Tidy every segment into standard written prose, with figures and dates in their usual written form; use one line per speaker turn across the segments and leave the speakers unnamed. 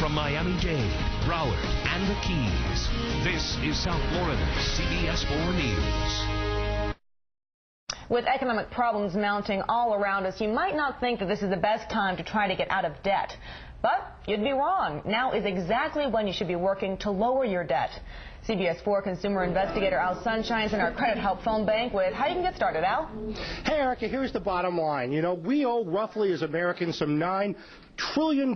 From Miami-Dade, Broward, and the Keys, this is South Florida's CBS 4 News.
With economic problems mounting all around us, you might not think that this is the best time to try to get out of debt. But you'd be wrong. Now is exactly when you should be working to lower your debt. CBS 4 consumer investigator Al Sunshine's in our credit help phone bank with how you can get started. Al?
Hey, Erica, here's the bottom line. You know, we owe roughly as Americans some $9 trillion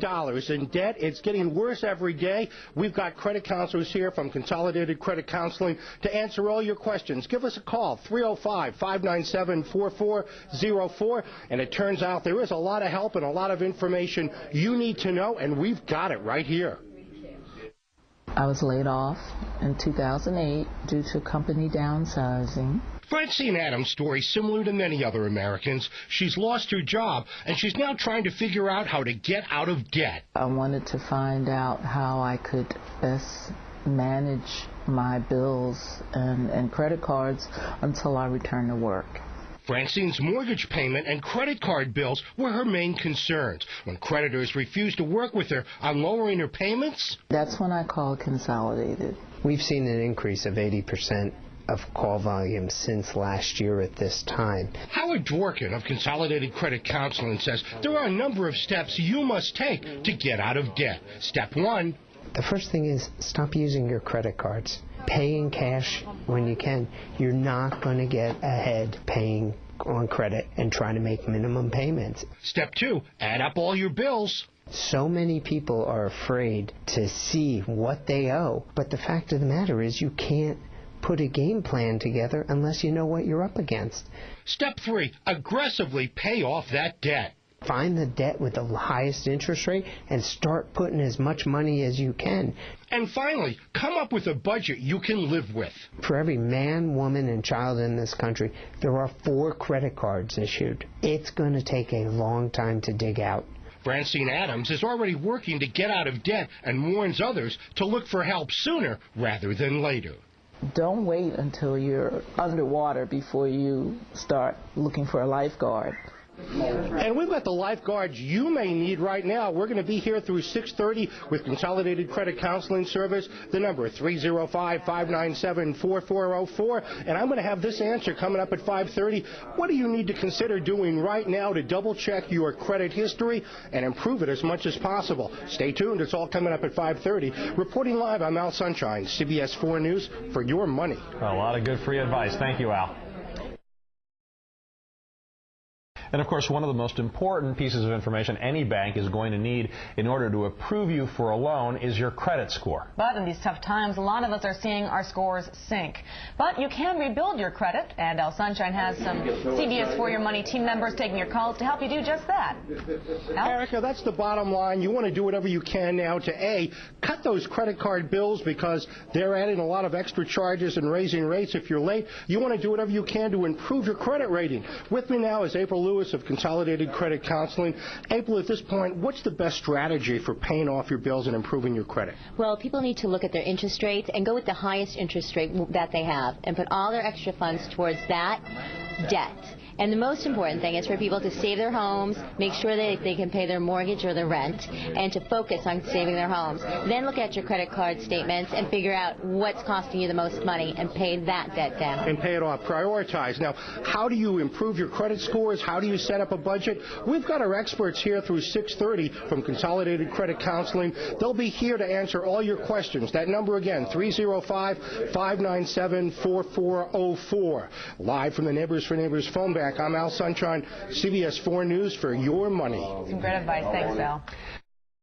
in debt. It's getting worse every day. We've got credit counselors here from Consolidated Credit Counseling to answer all your questions. Give us a call, 305-597-4404. And it turns out there is a lot of help and a lot of information you need to know, and we've got it right here.
I was laid off in 2008 due to company downsizing.
Francine Adams' story similar to many other Americans. She's lost her job, and she's now trying to figure out how to get out of debt.
I wanted to find out how I could best manage my bills and credit cards until I returned to work.
Francine's mortgage payment and credit card bills were her main concerns. When creditors refused to work with her on lowering her payments,
that's when I called Consolidated.
We've seen an increase of 80% of call volume since last year at this time.
Howard Dworkin of Consolidated Credit Counseling says there are a number of steps you must take to get out of debt. Step 1.
The first thing is stop using your credit cards. Pay in cash when you can. You're not going to get ahead paying on credit and trying to make minimum payments.
Step 2, add up all your bills.
So many people are afraid to see what they owe, but the fact of the matter is you can't put a game plan together unless you know what you're up against.
Step 3, aggressively pay off that debt.
Find the debt with the highest interest rate and start putting as much money as you can.
And finally, come up with a budget you can live with.
For every man, woman, and child in this country, there are 4 credit cards issued. It's going to take a long time to dig out.
Francine Adams is already working to get out of debt and warns others to look for help sooner rather than later.
Don't wait until you're underwater before you start looking for a lifeguard.
And we've got the lifeguards you may need right now. We're going to be here through 6:30 with Consolidated Credit Counseling Service. The number 305-597-4404. And I'm going to have this answer coming up at 5:30. What do you need to consider doing right now to double-check your credit history and improve it as much as possible? Stay tuned. It's all coming up at 5:30. Reporting live, I'm Al Sunshine, CBS 4 News, for your money.
A lot of good free advice. Thank you, Al. And, of course, one of the most important pieces of information any bank is going to need in order to approve you for a loan is your credit score.
But in these tough times, a lot of us are seeing our scores sink. But you can rebuild your credit, and Al Sunshine has some CBS 4 Your Money team members taking your calls to help you do just that. Al?
Erica, that's the bottom line. You want to do whatever you can now to, A, cut those credit card bills because they're adding a lot of extra charges and raising rates if you're late. You want to do whatever you can to improve your credit rating. With me now is April Lewis of Consolidated Credit Counseling. April, at this point, what's the best strategy for paying off your bills and improving your credit?
Well, people need to look at their interest rates and go with the highest interest rate that they have and put all their extra funds towards that debt. And the most important thing is for people to save their homes, make sure that they can pay their mortgage or their rent, and to focus on saving their homes. Then look at your credit card statements and figure out what's costing you the most money and pay that debt down.
And pay it off. Prioritize. Now, how do you improve your credit scores? How do you set up a budget? We've got our experts here through 6:30 from Consolidated Credit Counseling. They'll be here to answer all your questions. That number again, 305-597-4404. Live from the Neighbors for Neighbors phone bank. I'm Al Sunshine, CBS 4 News for your money.
Some great advice. Thanks, Al.